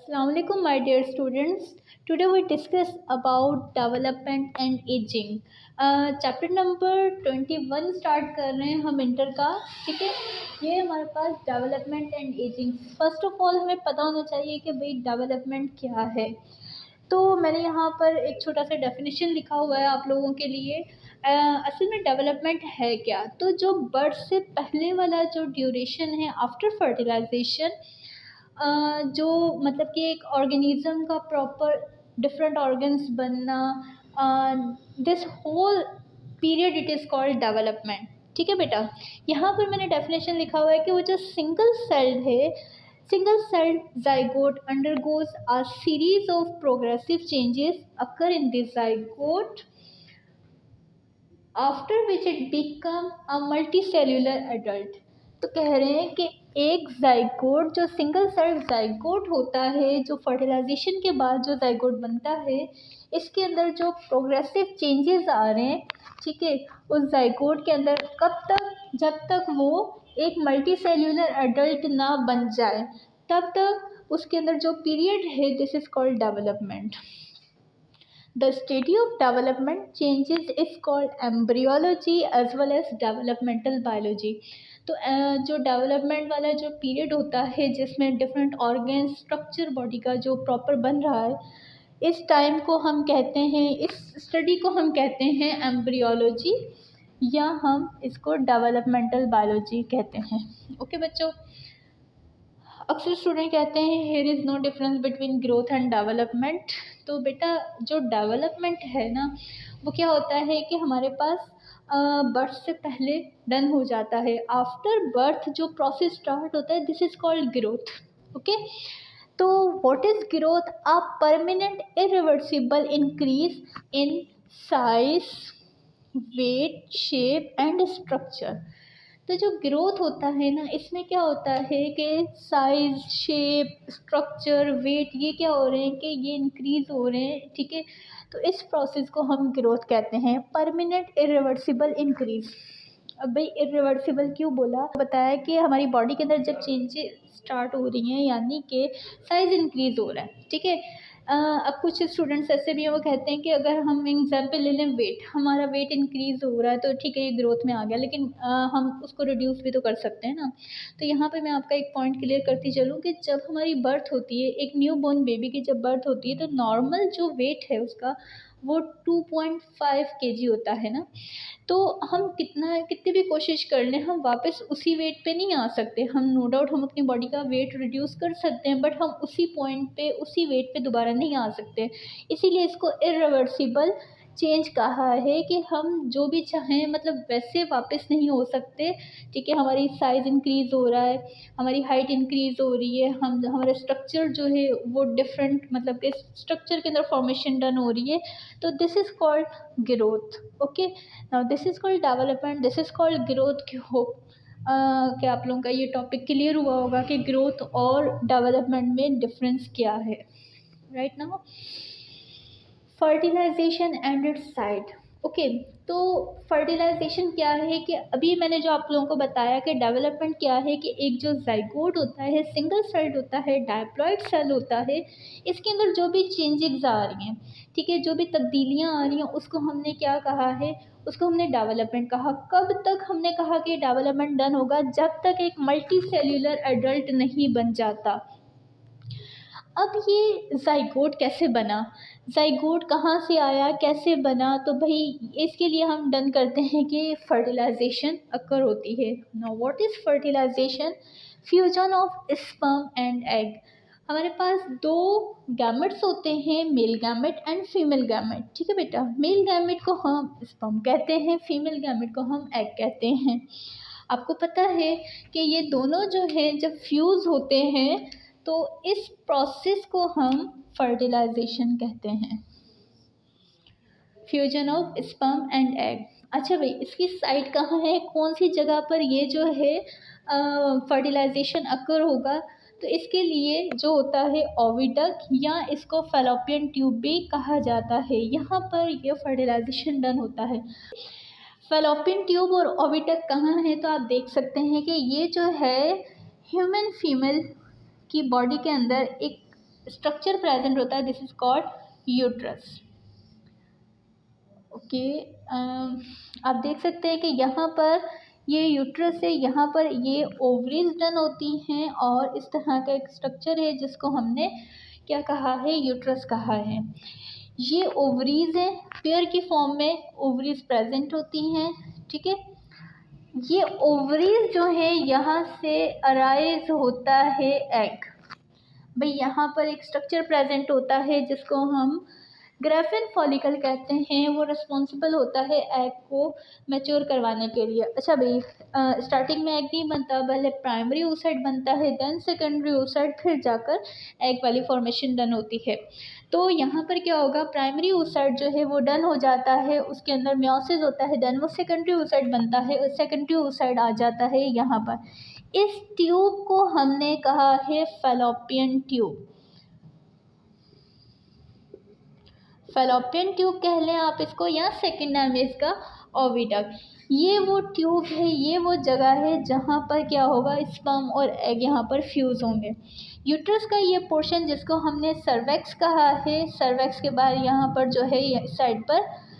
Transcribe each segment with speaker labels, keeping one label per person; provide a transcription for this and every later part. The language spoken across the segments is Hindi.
Speaker 1: Assalamualaikum my dear students. Today we discuss about development and aging. Chapter number 21 start कर रहे हैं हम इंटर का. ठीक है, ये हमारे पास development and ageing. First of all हमें पता होना चाहिए कि भाई डेवलपमेंट क्या है. तो मैंने यहाँ पर एक छोटा सा डेफिनेशन लिखा हुआ है आप लोगों के लिए. असल में डेवलपमेंट है क्या, तो जो बर्थ से पहले वाला जो ड्यूरेशन है आफ्टर फर्टिलाइजेशन, जो मतलब कि एक ऑर्गेनिज्म का प्रॉपर डिफरेंट ऑर्गन्स बनना, this whole period it is called development. ठीक है बेटा, यहाँ पर मैंने डेफिनेशन लिखा हुआ है कि वो जो सिंगल सेल्ड है, single celled zygote undergoes a series of progressive changes occur in the zygote after which it become a multicellular adult. तो कह रहे हैं कि एक जाइगोट, जो सिंगल सेल जाइगोट होता है, जो फर्टिलाइजेशन के बाद जो जाइगोट बनता है, इसके अंदर जो प्रोग्रेसिव चेंजेस आ रहे हैं, ठीक है, उस जाइगोट के अंदर कब तक, जब तक वो एक मल्टी सेल्यूलर एडल्ट ना बन जाए, तब तक उसके अंदर जो पीरियड है, this is called development. The study of development changes is called embryology as well as developmental biology. तो जो डेवलपमेंट वाला जो पीरियड होता है जिसमें डिफरेंट ऑर्गन स्ट्रक्चर बॉडी का जो प्रॉपर बन रहा है, इस टाइम को हम कहते हैं, इस स्टडी को हम कहते हैं एम्ब्रियोलॉजी, या हम इसको डेवलपमेंटल बायोलॉजी कहते हैं. ओके बच्चों, अक्सर स्टूडेंट कहते हैं here is no difference between growth and development. तो बेटा जो डेवलपमेंट है ना, वो क्या होता है कि हमारे पास बर्थ से पहले डन हो जाता है. आफ्टर बर्थ जो प्रोसेस स्टार्ट होता है, this is called growth. Okay, तो what is growth? A permanent irreversible increase in size, weight, shape and structure. तो जो ग्रोथ होता है ना, इसमें क्या होता है कि साइज़, शेप, स्ट्रक्चर, वेट, ये क्या हो रहे हैं कि ये इंक्रीज़ हो रहे हैं. ठीक है, तो इस प्रोसेस को हम ग्रोथ कहते हैं. Permanent irreversible increase. अब भाई इरिवर्सिबल क्यों बोला? बताया कि हमारी बॉडी के अंदर जब चेंजेस स्टार्ट हो रही हैं, यानी कि साइज़ इंक्रीज़ हो रहा है. ठीक है, अब कुछ स्टूडेंट्स ऐसे भी हैं, वो कहते हैं कि अगर हम एग्जांपल ले लें, वेट, हमारा वेट इंक्रीज़ हो रहा है, तो ठीक है ये ग्रोथ में आ गया, लेकिन हम उसको रिड्यूस भी तो कर सकते हैं ना. तो यहाँ पे मैं आपका एक पॉइंट क्लियर करती चलूँ कि जब हमारी बर्थ होती है, एक न्यू बॉर्न बेबी की जब बर्थ होती है, तो नॉर्मल जो वेट है उसका वो 2.5 kg होता है ना. तो हम कितनी भी कोशिश कर लें, हम वापस उसी वेट पे नहीं आ सकते. हम नो डाउट हम अपनी बॉडी का वेट रिड्यूस कर सकते हैं, बट हम उसी पॉइंट पे, उसी वेट पे दोबारा नहीं आ सकते. इसीलिए इसको इरिवर्सिबल चेंज कहा है कि हम जो भी चाहें मतलब वैसे वापस नहीं हो सकते. ठीक है, हमारी साइज़ इंक्रीज़ हो रहा है, हमारी हाइट इंक्रीज़ हो रही है, हम हमारा स्ट्रक्चर जो है वो डिफरेंट, मतलब कि स्ट्रक्चर के अंदर फॉर्मेशन डन हो रही है. तो this is called growth. Okay, now this is called development, this is called growth. Hope क्या आप लोगों का ये टॉपिक क्लियर हुआ होगा कि ग्रोथ और डेवलपमेंट में डिफरेंस क्या है. Right now, fertilisation and its site. Okay, तो फर्टिलाइजेशन क्या है कि अभी मैंने जो आप लोगों को बताया कि डेवलपमेंट क्या है कि एक जो जाइगोट होता है, सिंगल सेल्ड होता है, डायप्लॉइड सेल होता है, इसके अंदर जो भी चेंजेस आ रही हैं, ठीक है, जो भी तब्दीलियां आ रही हैं, उसको हमने क्या कहा है, उसको हमने डेवलपमेंट कहा. कब तक हमने कहा कि डेवलपमेंट डन होगा? जब तक एक मल्टी सेल्यूलर एडल्ट नहीं बन जाता. अब ये जाइगोट कैसे बना, जाइगोट कहाँ से आया, कैसे बना? तो भाई इसके लिए हम डन करते हैं कि फर्टिलाइजेशन अकर होती है. Now what is fertilisation? Fusion of sperm and egg. हमारे पास दो गैमेट्स होते हैं, male gamete and female gamete. ठीक है बेटा, मेल गैमेट को हम स्पर्म कहते हैं, फीमेल गैमेट को हम एग कहते हैं. आपको पता है कि ये दोनों जो है जब फ्यूज़ होते हैं, तो इस प्रोसेस को हम फर्टिलाइजेशन कहते हैं, fusion of sperm and egg. अच्छा भाई, इसकी साइट कहाँ है, कौन सी जगह पर ये जो है फर्टिलाइजेशन अकर होगा? तो इसके लिए जो होता है ओविडक्ट, या इसको फैलोपियन ट्यूब भी कहा जाता है, यहाँ पर ये फर्टिलाइजेशन डन होता है. फैलोपियन ट्यूब और ओविडक्ट कहाँ है? तो आप देख सकते हैं कि ये जो है ह्यूमन फीमेल की बॉडी के अंदर एक स्ट्रक्चर प्रेजेंट होता है, this is called uterus. Okay, आप देख सकते हैं कि यहाँ पर ये यूट्रस है, यहाँ पर ये ओवरीज डन होती हैं और इस तरह का एक स्ट्रक्चर है जिसको हमने क्या कहा है, यूट्रस कहा है। ये ओवरीज है, पेयर की फॉर्म में ओवरीज प्रेजेंट होती हैं, ठीक है। ये ओवरीज जो है यहाँ से अराइज होता है एग। भाई यहाँ पर एक स्ट्रक्चर प्रेजेंट होता है जिसको हम ग्राफिन फॉलिकल कहते हैं, वो रिस्पॉन्सिबल होता है एग को मैच्योर करवाने के लिए। अच्छा भाई, स्टार्टिंग में एग नहीं बनता, पहले प्राइमरी oocyte बनता है, देन सेकेंडरी oocyte, फिर जाकर एग वाली फॉर्मेशन डन होती है। तो यहाँ पर क्या होगा, प्राइमरी oocyte जो है वो डन हो जाता है, उसके अंदर म्योसिस होता है, देन वो सेकेंडरी oocyte बनता है और सेकेंडरी oocyte आ जाता है यहाँ पर। इस ट्यूब को हमने कहा है फैलोपियन ट्यूब। फैलोपियन ट्यूब कह लें आप इसको, या सेकेंड नाम है इसका ओविडक्ट। ये वो ट्यूब है, ये वो जगह है जहाँ पर क्या होगा, स्पर्म और एग यहाँ पर फ्यूज़ होंगे। यूट्रस का ये पोर्शन जिसको हमने सर्वेक्स कहा है, सर्वेक्स के बाद यहाँ पर जो है साइड पर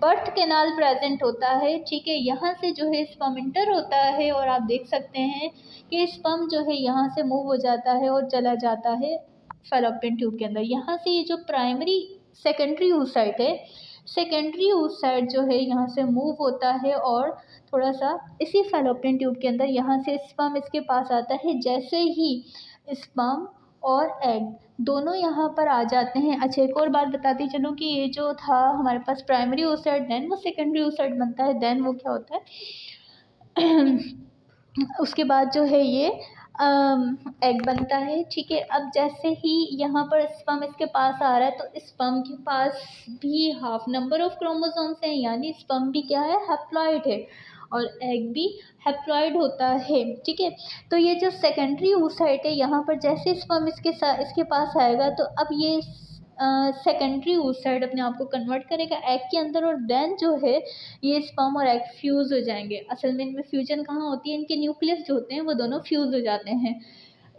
Speaker 1: बर्थ कैनाल प्रेजेंट होता है, ठीक है। यहाँ से जो है स्पर्म इंटर होता है और आप देख सकते हैं कि स्पर्म जो है यहाँ से मूव हो जाता है और चला जाता है फैलोपियन ट्यूब के अंदर। यहाँ से ये जो प्राइमरी सेकेंडरी oocyte है, सेकेंडरी oocyte जो है यहाँ से मूव होता है और थोड़ा सा इसी फैलोपियन ट्यूब के अंदर यहाँ से स्पर्म इसके पास आता है। जैसे ही स्पर्म और एग दोनों यहाँ पर आ जाते हैं। अच्छा, एक और बात बताती चलूँ कि ये जो था हमारे पास प्राइमरी oocyte, देन वो सेकेंडरी oocyte बनता है, देन वो क्या होता है उसके बाद जो है ये एग बनता है, ठीक है। अब जैसे ही यहाँ पर स्पर्म इसके पास आ रहा है तो स्पर्म के पास भी हाफ नंबर ऑफ क्रोमोसोम्स हैं, यानी स्पर्म भी क्या है, हैप्लॉइड है, और एग भी हैप्लॉइड होता है, ठीक है। तो ये जो सेकेंडरी oocyte है, यहाँ पर जैसे स्पर्म इसके पास आएगा तो अब ये सेकेंडरी oocyte अपने आप को कन्वर्ट करेगा एग के अंदर, और देन जो है ये स्पर्म और एग फ्यूज़ हो जाएंगे। असल में इनमें फ्यूजन कहाँ होती है, इनके न्यूक्लियस जो होते हैं वो दोनों फ्यूज़ हो जाते हैं।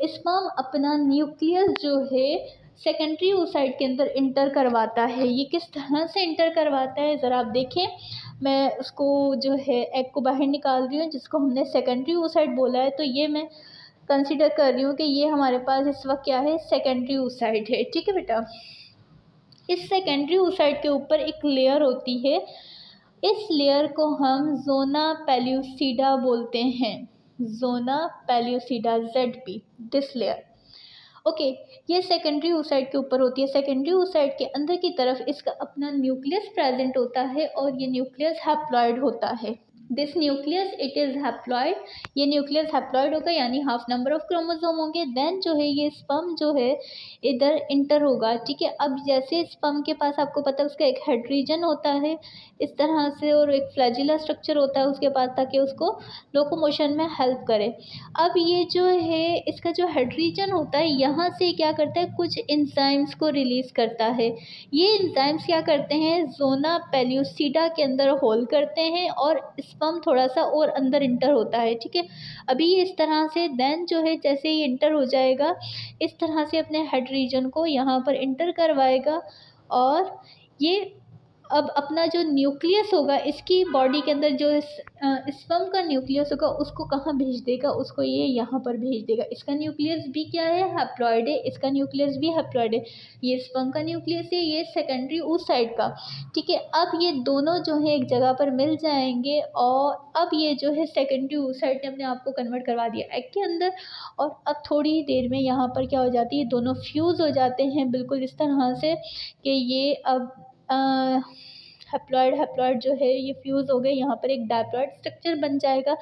Speaker 1: स्पर्म अपना न्यूक्लियस जो है सेकेंडरी oocyte के अंदर इंटर करवाता है। ये किस तरह से इंटर करवाता है ज़रा आप देखें। मैं उसको जो है एग को बाहर निकाल रही हूँ, जिसको हमने सेकेंडरी oocyte बोला है, तो ये मैं कंसिडर कर रही हूँ कि ये हमारे पास इस वक्त क्या है, सेकेंडरी oocyte है, ठीक है बेटा। इस सेकेंडरी oocyte के ऊपर एक लेयर होती है, इस लेयर को हम जोना पेल्यूसिडा बोलते हैं, zona pellucida, ZP, this layer. Okay, ये सेकेंडरी oocyte के ऊपर होती है। सेकेंडरी oocyte के अंदर की तरफ इसका अपना न्यूक्लियस प्रेजेंट होता है और ये न्यूक्लियस हैप्लॉइड होता है। This nucleus it is haploid, ये न्यूक्लियस हैप्लॉइड होगा, यानी हाफ नंबर ऑफ क्रोमोसोम होंगे। देन जो है ये स्पर्म जो है इधर इंटर होगा, ठीक है। अब जैसे स्पर्म के पास आपको पता है उसका एक हेड रीजन होता है इस तरह से, और एक फ्लैजिला स्ट्रक्चर होता है उसके पास, ताकि उसको लोकोमोशन में हेल्प करे। अब ये जो है इसका जो हेड रीजन होता है, यहाँ से क्या करता है, कुछ एंजाइम्स को रिलीज़ करता है। ये एंजाइम्स क्या करते हैं, जोना पेल्यूसिडा के अंदर होल करते हैं और स्पर्म थोड़ा सा और अंदर इंटर होता है, ठीक है। अभी ये इस तरह से देन जो है जैसे ये इंटर हो जाएगा, इस तरह से अपने हेड रीजन को यहाँ पर इंटर करवाएगा, और ये अब अपना जो न्यूक्लियस होगा इसकी बॉडी के अंदर जो स्पर्म का न्यूक्लियस होगा उसको कहाँ भेज देगा, उसको ये यहाँ पर भेज देगा। इसका न्यूक्लियस भी क्या है, हैप्लॉइड है, इसका न्यूक्लियस भी हैप्लॉइड है। ये स्पर्म का न्यूक्लियस है, ये सेकेंडरी oocyte का, ठीक है। अब ये दोनों जो है एक जगह पर मिल जाएंगे, और अब ये जो है सेकेंडरी oocyte ने अपने आप को कन्वर्ट करवा दिया एग के अंदर, और अब थोड़ी ही देर में यहाँ पर क्या हो जाती है, दोनों फ्यूज़ हो जाते हैं बिल्कुल इस तरह से कि ये अब हैप्लॉइड जो है ये फ्यूज़ हो गए, यहाँ पर एक डायप्लॉइड स्ट्रक्चर बन जाएगा।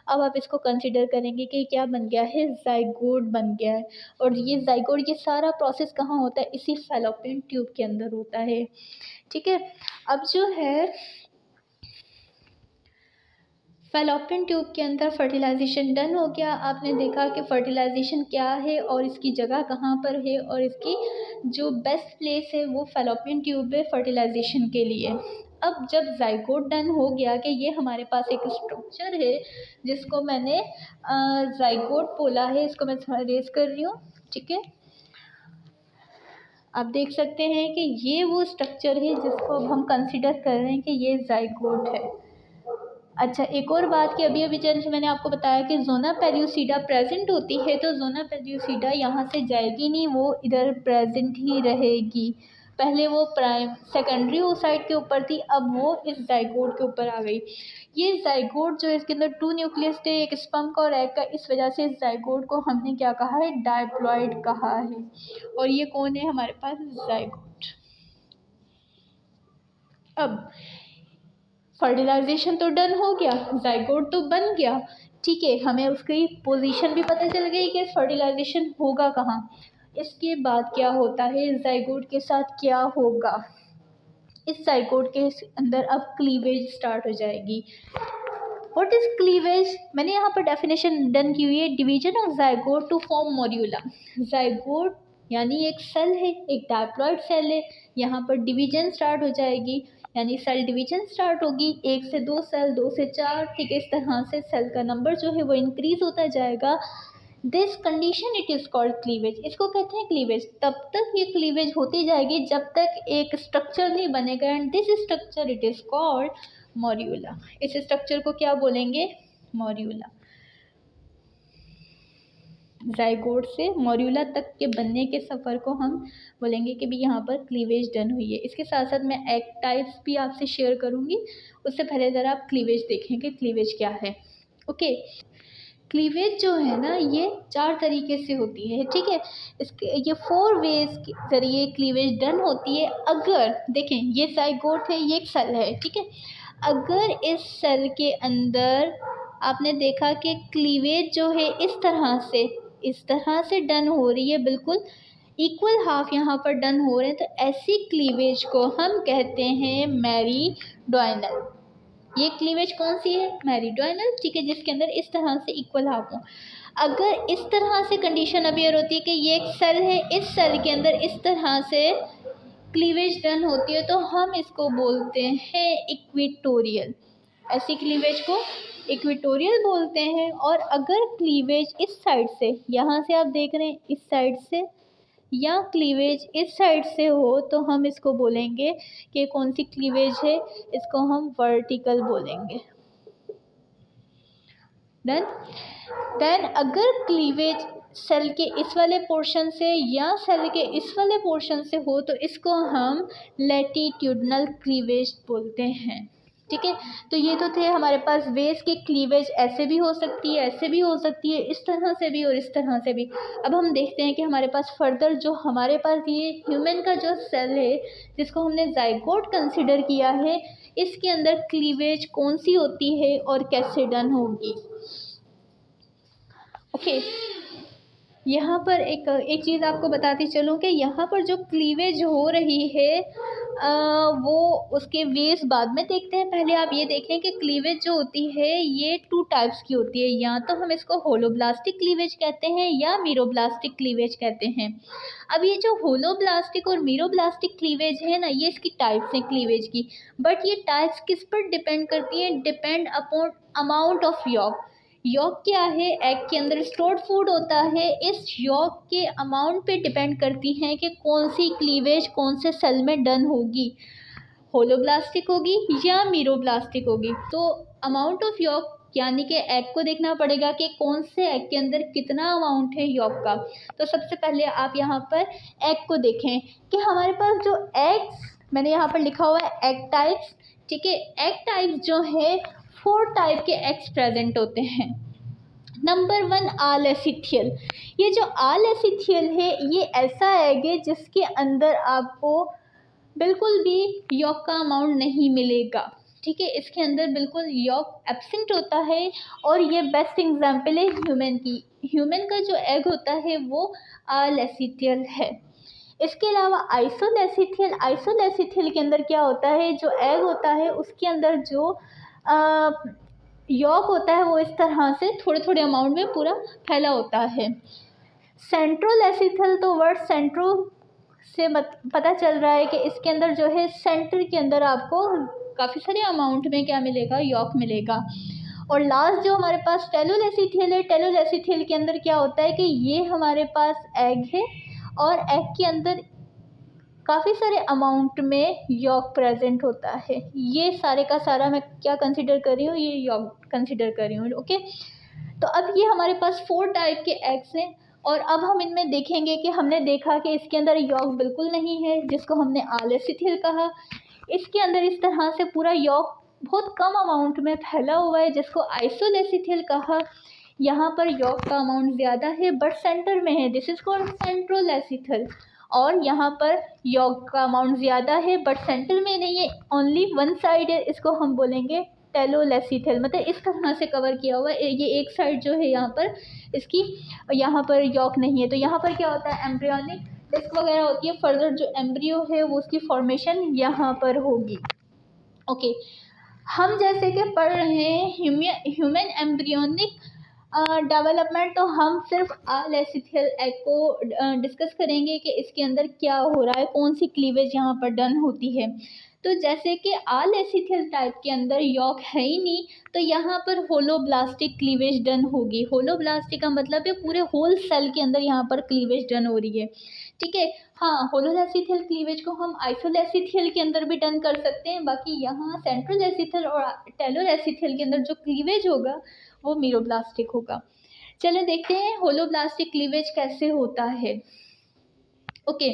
Speaker 1: अब आप इसको कंसिडर करेंगे कि क्या बन गया है, जाइगोट बन गया है। और ये जाइगोट, ये सारा प्रोसेस कहाँ होता है, इसी फैलोपियन ट्यूब के अंदर होता है, ठीक है। अब जो है फैलोपियन ट्यूब के अंदर फर्टिलाइजेशन डन हो गया। आपने देखा कि फर्टिलाइजेशन क्या है और इसकी जगह कहाँ पर है, और इसकी जो बेस्ट प्लेस है वो फैलोपियन ट्यूब है फर्टिलाइजेशन के लिए। अब जब जाइगोट डन हो गया कि ये हमारे पास एक स्ट्रक्चर है जिसको मैंने जाइगोट बोला है, इसको मैं थोड़ा रेज कर रही हूँ, ठीक है। आप देख सकते हैं कि ये वो स्ट्रक्चर है जिसको अब हम कंसिडर कर रहे हैं कि ये जाइगोट है। अच्छा, एक और बात कि अभी अभी जैसे मैंने आपको बताया कि जोना पेल्यूसिडा प्रेजेंट होती है, तो जोना पेल्यूसिडा यहाँ से जाएगी नहीं, वो इधर प्रेजेंट ही रहेगी। पहले वो प्राइम सेकेंडरी ओसाइट के ऊपर थी, अब वो इस जाइगोट के ऊपर आ गई। ये जाइगोट जो है इसके अंदर 2 न्यूक्लियस थे, एक स्पर्म का और एग का, इस वजह से इस जाइगोट को हमने क्या कहा है, डायप्लॉइड कहा है। और ये कौन है हमारे पास, जाइगोट। अब फर्टिलाइजेशन तो डन हो गया, जाइगोट तो बन गया, ठीक है, हमें उसकी पोजीशन भी पता चल गई कि फर्टिलाइजेशन होगा कहाँ। इसके बाद क्या होता है, जाइगोट के साथ क्या होगा, इस जाइगोट के अंदर अब क्लीवेज स्टार्ट हो जाएगी। व्हाट इज क्लीवेज, मैंने यहाँ पर डेफिनेशन डन की हुई है, division of zygote to form morula. Zygote यानी एक सेल है, एक डायप्लॉइड सेल है, यहाँ पर डिवीजन स्टार्ट हो जाएगी, यानी सेल डिवीजन स्टार्ट होगी, 1 से 2 सेल, 2 से 4, ठीक है, इस तरह से सेल का नंबर जो है वो इंक्रीज होता जाएगा। This condition it is called cleavage, इसको कहते हैं क्लीवेज। तब तक ये क्लीवेज होती जाएगी जब तक एक स्ट्रक्चर नहीं बनेगा, and this structure it is called morula. इस स्ट्रक्चर को क्या बोलेंगे, मॉड्यूला। जाइगोट से मॉड्यूला तक के बनने के सफ़र को हम बोलेंगे कि भी यहाँ पर क्लीवेज डन हुई है। इसके साथ साथ मैं एग टाइप्स भी आपसे शेयर करूँगी, उससे पहले ज़रा आप क्लीवेज देखें कि क्लीवेज क्या है। ओके, क्लीवेज जो है ना ये 4 तरीके से होती है, ठीक है, इसके ये 4 वेज के ज़रिए क्लीवेज डन होती है। अगर देखें ये जाइगोट है, ये एक सेल है, ठीक है, अगर इस सेल के अंदर आपने देखा कि क्लीवेज जो है इस तरह से डन हो रही है, बिल्कुल इक्वल हाफ यहाँ पर डन हो रहे हैं, तो ऐसी क्लीवेज को हम कहते हैं मेरिडोनल। ये क्लीवेज कौन सी है, मेरिडोनल, ठीक है, जिसके अंदर इस तरह से इक्वल हाफ हो। अगर इस तरह से कंडीशन अपियर होती है कि ये एक सेल है, इस सेल के अंदर इस तरह से क्लीवेज डन होती है, तो हम इसको बोलते हैं इक्वेटोरियल। ऐसी क्लीवेज को इक्वेटोरियल बोलते हैं। और अगर क्लीवेज इस साइड से, यहाँ से आप देख रहे हैं इस साइड से, या क्लीवेज इस साइड से हो, तो हम इसको बोलेंगे कि कौन सी क्लीवेज है, इसको हम वर्टिकल बोलेंगे। देन अगर क्लीवेज सेल के इस वाले पोर्शन से या सेल के इस वाले पोर्शन से हो, तो इसको हम लैटिट्यूडनल क्लीवेज बोलते हैं, ठीक है। तो ये तो थे हमारे पास वेज के क्लीवेज, ऐसे भी हो सकती है, ऐसे भी हो सकती है, इस तरह से भी और इस तरह से भी। अब हम देखते हैं कि हमारे पास फर्दर जो हमारे पास ये ह्यूमन का जो सेल है जिसको हमने जाइगोट कंसिडर किया है, इसके अंदर क्लीवेज कौन सी होती है और कैसे डन होगी। ओके, यहाँ पर एक चीज़ आपको बताती चलूँ कि यहाँ पर जो क्लीवेज हो रही है वो उसके वेज बाद में देखते हैं। पहले आप ये देखें कि क्लीवेज जो होती है ये 2 टाइप्स की होती है, या तो हम इसको होलोब्लास्टिक क्लीवेज कहते हैं या मीरोब्लास्टिक क्लीवेज कहते हैं। अब ये जो होलोब्लास्टिक और मीरोब्लास्टिक क्लीवेज है ना, ये इसकी टाइप्स हैं क्लीवेज की, बट ये टाइप्स किस पर डिपेंड करती हैं, depend upon amount of yolk. Yolk क्या है, एग के अंदर स्टोर्ड फूड होता है, इस यॉक के अमाउंट पे डिपेंड करती हैं कि कौन सी क्लीवेज कौन से सेल में डन होगी, होलोब्लास्टिक होगी या मीरोब्लास्टिक होगी। तो अमाउंट ऑफ यॉक यानी कि एग को देखना पड़ेगा कि कौन से एग के अंदर कितना अमाउंट है यॉक का। तो सबसे पहले आप यहाँ पर एग को देखें कि हमारे पास जो एग्स, मैंने यहाँ पर लिखा हुआ है एग टाइप्स, ठीक है, एग टाइप्स जो है 4 टाइप के एग्स प्रेजेंट होते हैं। नंबर 1 आलेसिथियल। ये जो आलेसिथियल है ये ऐसा एग है जिसके अंदर आपको बिल्कुल भी यॉक का अमाउंट नहीं मिलेगा, ठीक है, इसके अंदर बिल्कुल यॉक एब्सेंट होता है। और ये बेस्ट एग्जांपल है ह्यूमन की। ह्यूमन का जो एग होता है वो आलेसिथियल है। इसके अलावा आइसोलेसिथियल, आइसोलेसिथियल के अंदर क्या होता है, जो एग होता है उसके अंदर जो यॉक होता है वो इस तरह से थोड़े थोड़े अमाउंट में पूरा फैला होता है। सेंट्रोलेसिथियल, तो वर्ड सेंट्रो से पता चल रहा है कि इसके अंदर जो है सेंटर के अंदर आपको काफ़ी सारे अमाउंट में क्या मिलेगा, यॉक मिलेगा। और लास्ट जो हमारे पास टेलोलेसिथियल है, टेलोलेसिथियल के अंदर क्या होता है कि ये हमारे पास एग है और एग के अंदर काफ़ी सारे अमाउंट में यॉक प्रेजेंट होता है। ये सारे का सारा मैं क्या कंसिडर कर रही हूँ, ये यॉक कंसिडर कर रही हूँ। ओके, तो अब ये हमारे पास 4 टाइप के एग्स हैं और अब हम इनमें देखेंगे कि हमने देखा कि इसके अंदर यॉक बिल्कुल नहीं है, जिसको हमने आलेसिथिल कहा। इसके अंदर इस तरह से पूरा यॉक बहुत कम अमाउंट में फैला हुआ है, जिसको आइसोलेसिथिल कहा। यहाँ पर यॉक का अमाउंट ज़्यादा है बट सेंटर में है, दिस इज कॉल्ड सेंट्रोलेसिथल। और यहाँ पर यॉक का अमाउंट ज़्यादा है बट सेंटर में नहीं है, ओनली वन साइड है, इसको हम बोलेंगे टेलोलेसिथल। मतलब इस तरह से कवर किया हुआ है, ये एक साइड जो है यहाँ पर इसकी, यहाँ पर यॉक नहीं है। तो यहाँ पर क्या होता है, एम्ब्रियोनिक डिस्क वगैरह होती है, फर्दर जो एम्ब्रियो है वो उसकी फॉर्मेशन यहाँ पर होगी। ओके, हम जैसे कि पढ़ रहे हैं ह्यूमन एम्ब्रियोनिक डेवलपमेंट, तो हम सिर्फ आलेसिथियल एग को डिस्कस करेंगे कि इसके अंदर क्या हो रहा है, कौन सी क्लीवेज यहाँ पर डन होती है। तो जैसे कि आलेसिथियल टाइप के अंदर यॉक है ही नहीं, तो यहाँ पर होलोब्लास्टिक क्लीवेज डन होगी। होलोब्लास्टिक का मतलब है पूरे होल सेल के अंदर यहाँ पर क्लीवेज डन हो रही है। ठीक है, हाँ, होलोलेसिथियल क्लीवेज को हम आइसोलेसिथियल के अंदर भी डन कर सकते हैं। बाकी यहाँ सेंट्रोलेसिथियल और टेलोलेसिथियल के अंदर जो क्लीवेज होगा वो मीरोब्लास्टिक होगा। चलिए देखते हैं होलोब्लास्टिक क्लीवेज कैसे होता है। ओके,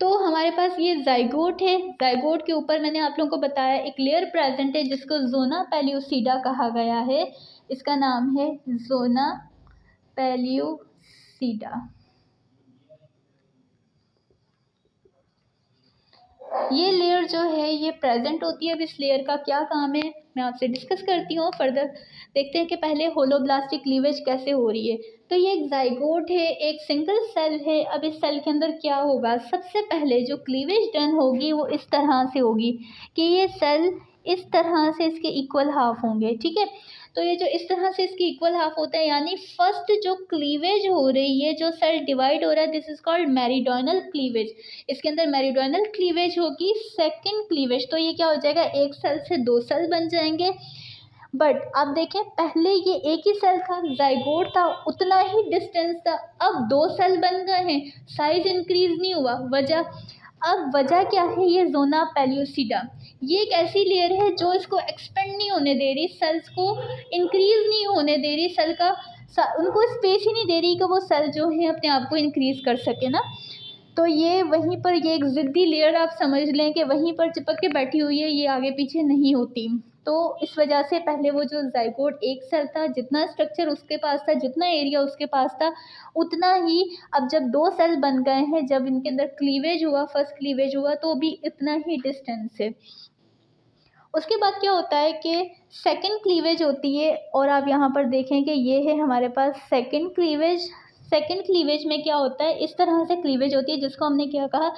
Speaker 1: तो हमारे पास ये जाइगोट है। जाइगोट के ऊपर मैंने आप लोगों को बताया एक लेयर प्रेजेंट है जिसको जोना पेल्यूसिडा कहा गया है। इसका नाम है जोना पेल्यूसिडा। ये लेयर जो है ये प्रेजेंट होती है। अब इस लेयर का क्या काम है मैं आपसे डिस्कस करती हूँ। फर्दर देखते हैं कि पहले होलोब्लास्टिक क्लीवेज कैसे हो रही है। तो ये एक जाइगोट है, एक सिंगल सेल है। अब इस सेल के अंदर क्या होगा, सबसे पहले जो क्लीवेज डन होगी वो इस तरह से होगी कि ये सेल इस तरह से इसके इक्वल हाफ होंगे। ठीक है, तो ये जो इस तरह से इसकी इक्वल हाफ होता है, यानी फर्स्ट जो क्लीवेज हो रही है, जो सेल डिवाइड हो रहा है, दिस इज कॉल्ड मेरिडोनल क्लीवेज। इसके अंदर मेरिडोनल क्लीवेज होगी। सेकंड क्लीवेज, तो ये क्या हो जाएगा, एक सेल से दो सेल बन जाएंगे। बट अब देखें, पहले ये एक ही सेल था, जाइगोट था, उतना ही डिस्टेंस था। अब दो सेल बन गए हैं, साइज इंक्रीज नहीं हुआ। वजह क्या है, ये जोना पेल्यूसिडा ये एक ऐसी लेयर है जो इसको एक्सपेंड नहीं होने दे रही, सेल्स को इंक्रीज नहीं होने दे रही, सेल का उनको स्पेस ही नहीं दे रही कि वो सेल जो है अपने आप को इंक्रीज कर सके ना। तो ये वहीं पर ये एक ज़िद्दी लेयर आप समझ लें कि वहीं पर चिपक के बैठी हुई है, ये आगे पीछे नहीं होती। तो इस वजह से पहले वो जो जाइगोट एक सेल था, जितना स्ट्रक्चर उसके पास था, जितना एरिया उसके पास था, उतना ही अब जब दो सेल बन गए हैं, जब इनके अंदर क्लीवेज हुआ, फर्स्ट क्लीवेज हुआ, तो भी इतना ही डिस्टेंस है। उसके बाद क्या होता है कि सेकंड क्लीवेज होती है। और आप यहाँ पर देखें कि ये है हमारे पास सेकंड क्लीवेज। सेकंड क्लीवेज में क्या होता है, इस तरह से क्लीवेज होती है जिसको हमने क्या कहा,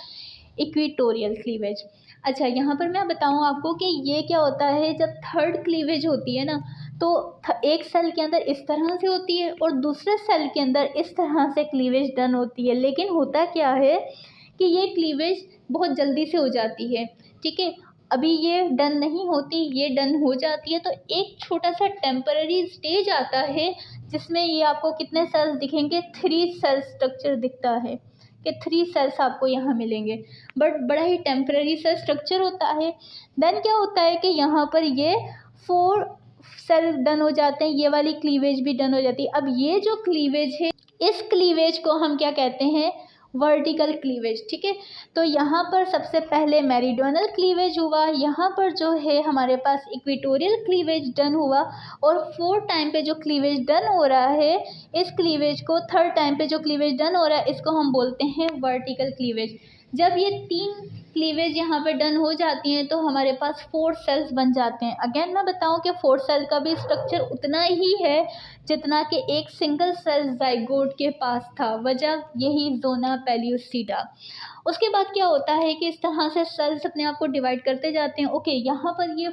Speaker 1: इक्वेटोरियल क्लीवेज। अच्छा, यहाँ पर मैं बताऊँ आपको कि ये क्या होता है, जब थर्ड क्लीवेज होती है ना, तो एक सेल के अंदर इस तरह से होती है और दूसरे सेल के अंदर इस तरह से क्लीवेज डन होती है। लेकिन होता क्या है कि ये क्लीवेज बहुत जल्दी से हो जाती है। ठीक है, अभी ये डन नहीं होती, ये डन हो जाती है। तो एक छोटा सा टेम्पररी स्टेज आता है जिसमें ये आपको कितने सेल्स दिखेंगे, 3 सेल स्ट्रक्चर दिखता है कि 3 सेल्स आपको यहाँ मिलेंगे, बट बड़ा ही टेम्पररी सा स्ट्रक्चर होता है। देन क्या होता है कि यहाँ पर ये 4 सेल डन हो जाते हैं, ये वाली क्लीवेज भी डन हो जाती है। अब ये जो क्लीवेज है, इस क्लीवेज को हम क्या कहते हैं, वर्टिकल क्लीवेज। ठीक है, तो यहाँ पर सबसे पहले मेरिडोनल क्लीवेज हुआ, यहाँ पर जो है हमारे पास इक्वेटोरियल क्लीवेज डन हुआ, और 4 टाइम पे जो क्लीवेज डन हो रहा है, इस क्लीवेज को थर्ड टाइम पे जो क्लीवेज डन हो रहा है, इसको हम बोलते हैं वर्टिकल क्लीवेज। जब ये 3 क्लीवेज यहाँ पे डन हो जाती हैं तो हमारे पास 4 सेल्स बन जाते हैं। अगेन मैं बताऊँ कि 4 सेल का भी स्ट्रक्चर उतना ही है जितना कि एक सिंगल सेल जाइगोट के पास था। वजह यही जोना पेल्यूसिडा। उसके बाद क्या होता है कि इस तरह से सेल्स अपने आप को डिवाइड करते जाते हैं। ओके, यहाँ पर ये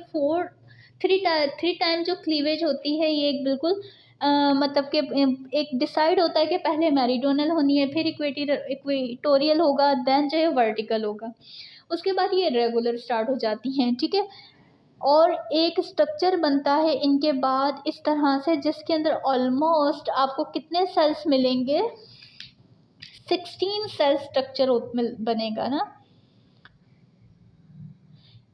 Speaker 1: 3 टाइम जो क्लीवेज होती है, ये एक बिल्कुल मतलब कि एक डिसाइड होता है कि पहले मेरिडोनल होनी है, फिर इक्वेटोरियल होगा, देन जो है वर्टिकल होगा। उसके बाद ये रेगुलर स्टार्ट हो जाती हैं। ठीक है, और एक स्ट्रक्चर बनता है इनके बाद इस तरह से, जिसके अंदर ऑलमोस्ट आपको कितने सेल्स मिलेंगे, 16 सेल स्ट्रक्चर बनेगा ना।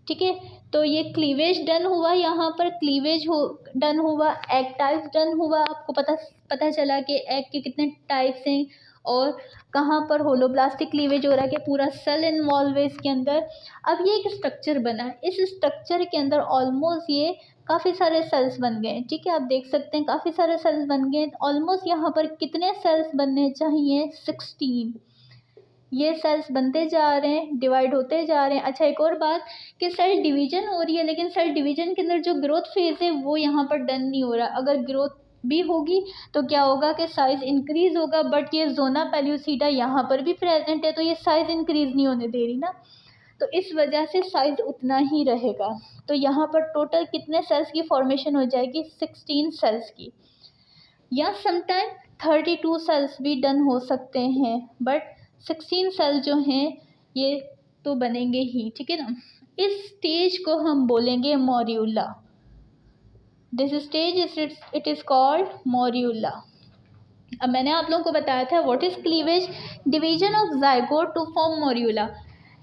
Speaker 1: ठीक है। तो ये क्लीवेज डन हुआ, यहाँ पर क्लीवेज हो डन हुआ, एग टाइप डन हुआ। आपको पता चला कि एग के कितने टाइप्स हैं और कहाँ पर होलोब्लास्टिक क्लीवेज हो रहा है कि पूरा सेल इन्वॉल्व है इसके अंदर। अब ये एक स्ट्रक्चर बना, इस स्ट्रक्चर के अंदर ऑलमोस्ट ये काफ़ी सारे सेल्स बन गए। ठीक है, आप देख सकते हैं काफ़ी सारे सेल्स बन गए। ऑलमोस्ट यहाँ पर कितने सेल्स बनने चाहिए? 16। ये सेल्स बनते जा रहे हैं, डिवाइड होते जा रहे हैं। अच्छा, एक और बात कि सेल डिवीजन हो रही है, लेकिन सेल डिवीजन के अंदर जो ग्रोथ फेज़ है वो यहाँ पर डन नहीं हो रहा। अगर ग्रोथ भी होगी तो क्या होगा कि साइज़ इंक्रीज़ होगा, बट ये जोना पेल्यूसिडा यहाँ पर भी प्रेजेंट है तो ये साइज़ इंक्रीज़ नहीं होने दे रही ना, तो इस वजह से साइज़ उतना ही रहेगा। तो यहाँ पर टोटल कितने सेल्स की फॉर्मेशन हो जाएगी? 16 सेल्स की, या समटाइम 32 सेल्स भी डन हो सकते हैं, बट 16 सेल जो हैं ये तो बनेंगे ही। ठीक है ना। इस स्टेज को हम बोलेंगे morula. This stage it is called morula. अब मैंने आप लोगों को बताया था what is cleavage, division of zygote to form morula.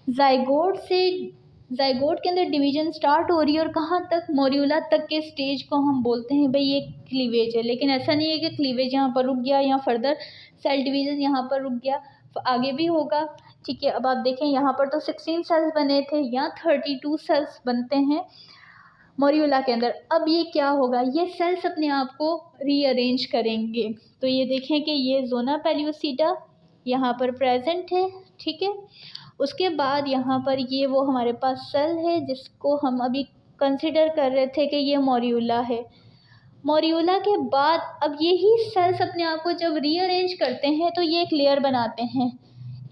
Speaker 1: Zygote से जाइगोट के अंदर डिवीजन स्टार्ट हो रही है और कहाँ तक? मॉर्यूला तक के स्टेज को हम बोलते हैं भाई ये क्लीवेज है। लेकिन ऐसा नहीं है कि क्लीवेज यहाँ पर रुक गया या फर्दर सेल डिवीजन यहाँ पर रुक गया, आगे भी होगा। ठीक है, अब आप देखें यहाँ पर तो 16 सेल्स बने थे, यहाँ 32 सेल्स बनते हैं मॉर्यूला के अंदर। अब ये क्या होगा? ये सेल्स अपने आप को रीअरेंज करेंगे। तो ये देखें कि ये जोना पेल्यूसिडा यहाँ पर प्रेजेंट है। ठीक है, उसके बाद यहाँ पर ये वो हमारे पास सेल है जिसको हम अभी कंसिडर कर रहे थे कि ये मॉर्यूला है। मॉर्यूला के बाद अब यही सेल्स अपने आप को जब रीअरेंज करते हैं तो ये एक लेयर बनाते हैं।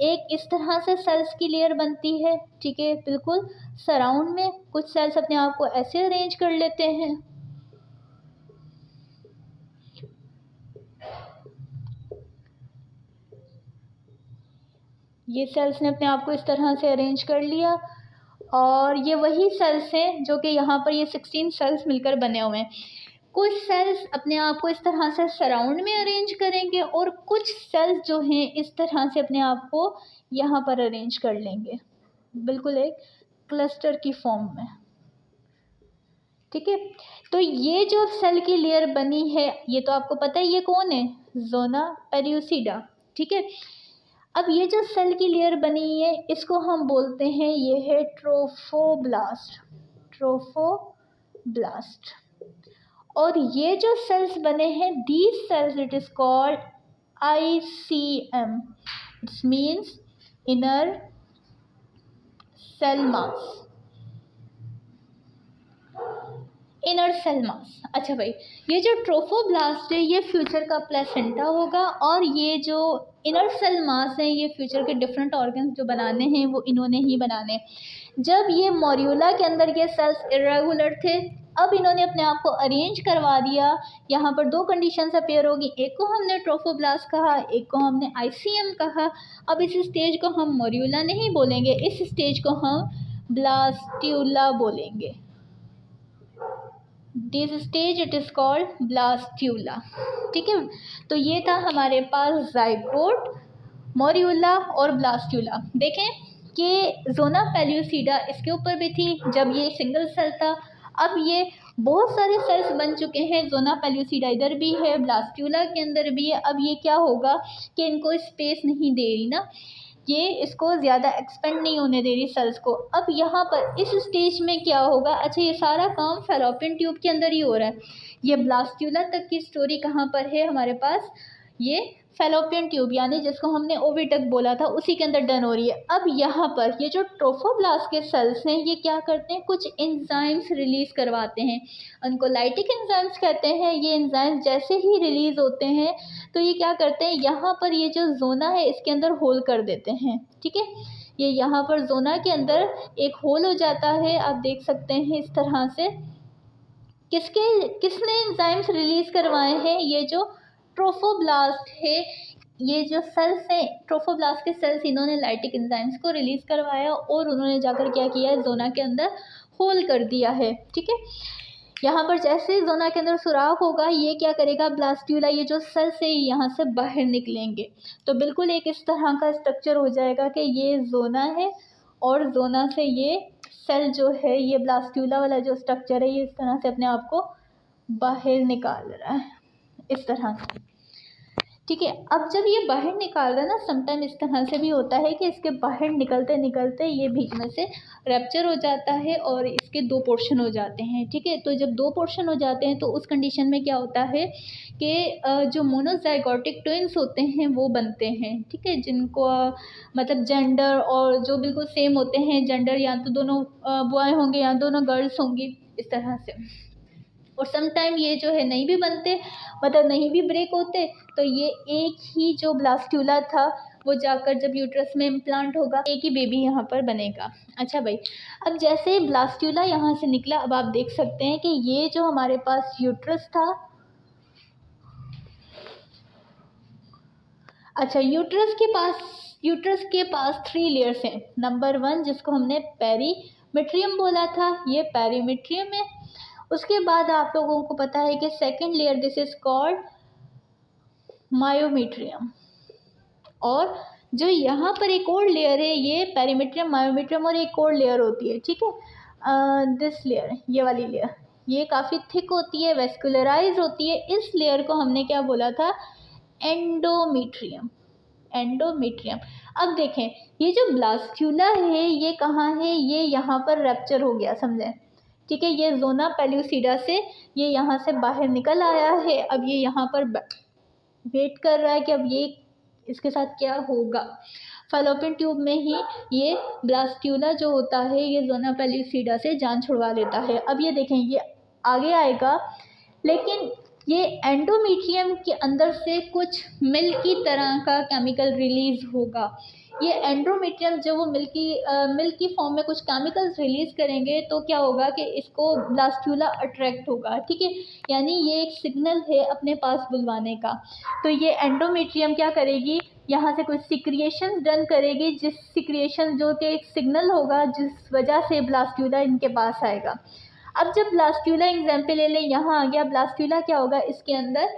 Speaker 1: एक इस तरह से सेल्स की लेयर बनती है। ठीक है, बिल्कुल सराउंड में कुछ सेल्स अपने आप को ऐसे अरेंज कर लेते हैं। ये सेल्स ने अपने आप को इस तरह से अरेंज कर लिया और ये वही सेल्स हैं जो कि यहाँ पर ये 16 सेल्स मिलकर बने हुए हैं। कुछ सेल्स अपने आप को इस तरह से सराउंड में अरेंज करेंगे और कुछ सेल्स जो हैं इस तरह से अपने आप को यहाँ पर अरेंज कर लेंगे, बिल्कुल एक क्लस्टर की फॉर्म में। ठीक है, तो ये जो सेल की लेयर बनी है ये तो आपको पता है ये कौन है? जोना पेल्यूसिडा। ठीक है, अब ये जो सेल की लेयर बनी है इसको हम बोलते हैं ये है ट्रोफोब्लास्ट। ट्रोफोब्लास्ट। और ये जो सेल्स बने हैं these cells it is called ICM, its means inner cell mass. Inner cell mass. अच्छा भाई, ये जो ट्रोफोब्लास्ट है ये फ्यूचर का प्लेसेंटा होगा और ये जो इनर सेल मास है ये फ्यूचर के डिफरेंट ऑर्गन्स जो बनाने हैं वो इन्होंने ही बनाने। जब ये मॉर्यूला के अंदर ये सेल्स इरेगुलर थे, अब इन्होंने अपने आप को अरेंज करवा दिया। यहाँ पर दो कंडीशंस अपीयर होगी, एक को हमने ट्रोफोब्लास्ट कहा, एक को हमने ICM कहा। अब इस स्टेज को हम मॉर्यूला नहीं बोलेंगे, इस स्टेज को हम ब्लास्ट्यूला बोलेंगे। This stage it is called blastula. ठीक है, तो ये था हमारे पास जाइगोट, मॉर्यूला और ब्लास्ट्यूला। देखें कि जोना पेल्यूसिडा इसके ऊपर भी थी जब ये सिंगल सेल था, अब ये बहुत सारे सेल्स बन चुके हैं। जोना पेल्यूसिडा इधर भी है, ब्लास्ट्यूला के अंदर भी है। अब ये क्या होगा कि इनको स्पेस नहीं दे रही ना, ये इसको ज़्यादा एक्सपेंड नहीं होने दे रही सेल्स को। अब यहाँ पर इस स्टेज में क्या होगा? अच्छा, ये सारा काम फैलोपियन ट्यूब के अंदर ही हो रहा है। ये ब्लास्ट्यूला तक की स्टोरी कहाँ पर है हमारे पास? ये फैलोपियन ट्यूब यानी जिसको हमने ओविडक्ट बोला था उसी के अंदर डन हो रही है। अब यहाँ पर ये जो ट्रोफोब्लास्ट के सेल्स हैं ये क्या करते हैं? कुछ एंजाइम्स रिलीज़ करवाते हैं, उनको लाइटिक एंजाइम्स कहते हैं। ये एंजाइम्स जैसे ही रिलीज़ होते हैं तो ये क्या करते हैं? यहाँ पर ये जो जोना है इसके अंदर होल कर देते हैं। ठीक है, ये यहाँ पर जोना के अंदर एक होल हो जाता है, आप देख सकते हैं इस तरह से। किसने एंजाइम्स रिलीज़ करवाए हैं? ये जो ट्रोफोब्लास्ट है, ये जो सेल्स हैं ट्रोफोब्लास्ट के सेल्स, इन्होंने लाइटिक एंजाइम्स को रिलीज़ करवाया और उन्होंने जाकर क्या किया है? जोना के अंदर होल कर दिया है। ठीक है, यहाँ पर जैसे जोना के अंदर सुराख होगा ये क्या करेगा? ब्लास्ट्यूला, ये जो सेल्स है यहाँ से बाहर निकलेंगे। तो बिल्कुल एक इस तरह का स्ट्रक्चर हो जाएगा कि ये जोना है और जोना से ये सेल जो है, ये ब्लास्टूला वाला जो स्ट्रक्चर है, ये इस तरह से अपने आप को बाहर निकाल रहा है, इस तरह से। ठीक है, अब जब ये बाहर निकाल रहा है ना, समटाइम इस तरह से भी होता है कि इसके बाहर निकलते निकलते ये बीच में से रैप्चर हो जाता है और इसके दो पोर्शन हो जाते हैं। ठीक है, तो जब दो पोर्शन हो जाते हैं तो उस कंडीशन में क्या होता है कि जो मोनोजाइगोटिक ट्विंस होते हैं वो बनते हैं। ठीक है, जिनको मतलब जेंडर और जो बिल्कुल सेम होते हैं जेंडर, या तो दोनों बॉय होंगे या दोनों गर्ल्स होंगी, इस तरह से। और सम टाइम ये जो है नहीं भी बनते, मतलब नहीं भी ब्रेक होते, तो ये एक ही जो ब्लास्टूला था वो जाकर जब यूट्रस में इम्प्लांट होगा, एक ही बेबी यहाँ पर बनेगा। अच्छा भाई, अब जैसे ब्लास्टूला यहाँ से निकला, अब आप देख सकते हैं कि ये जो हमारे पास यूट्रस था, अच्छा यूट्रस के पास 3 लेयर्स हैं। नंबर 1 जिसको हमने पेरीमेट्रियम बोला था, ये पेरीमेट्रियम है। उसके बाद आप लोगों को पता है कि second layer this is called myometrium, और जो यहाँ पर एक और लेयर है, ये पेरीमेट्रियम, मायोमेट्रियम और एक और लेयर होती है। ठीक है, दिस लेयर, ये वाली लेयर, ये काफ़ी थिक होती है, वेस्कुलराइज होती है। इस लेयर को हमने क्या बोला था? एंडोमेट्रियम। एंडोमेट्रियम। अब देखें, ये जो ब्लास्टूला है ये कहाँ है? ये यहाँ पर रैप्चर हो गया, समझें। ठीक है, ये जोना पेल्यूसिडा से ये यहाँ से बाहर निकल आया है। अब ये यहाँ पर वेट कर रहा है कि अब ये इसके साथ क्या होगा। फैलोपियन ट्यूब में ही ये ब्लास्टूला जो होता है ये जोना पेल्यूसिडा से जान छुड़वा लेता है। अब ये देखें, ये आगे आएगा, लेकिन ये एंडोमेट्रियम के अंदर से कुछ मिल्की तरह का केमिकल रिलीज़ होगा। ये एंडोमेट्रियम जब वो मिल्की फॉर्म में कुछ केमिकल्स रिलीज़ करेंगे तो क्या होगा कि इसको ब्लास्टूला अट्रैक्ट होगा। ठीक है, यानी ये एक सिग्नल है अपने पास बुलवाने का। तो ये एंडोमेट्रियम क्या करेगी? यहाँ से कुछ सिक्रिएशन डन करेगी, जिस सिक्रिएशन जो कि एक सिग्नल होगा जिस वजह से ब्लास्टूला इनके पास आएगा। अब जब ब्लास्टूला एग्जाम्पल ले लें, यहाँ आ गया ब्लास्टूला, क्या होगा? इसके अंदर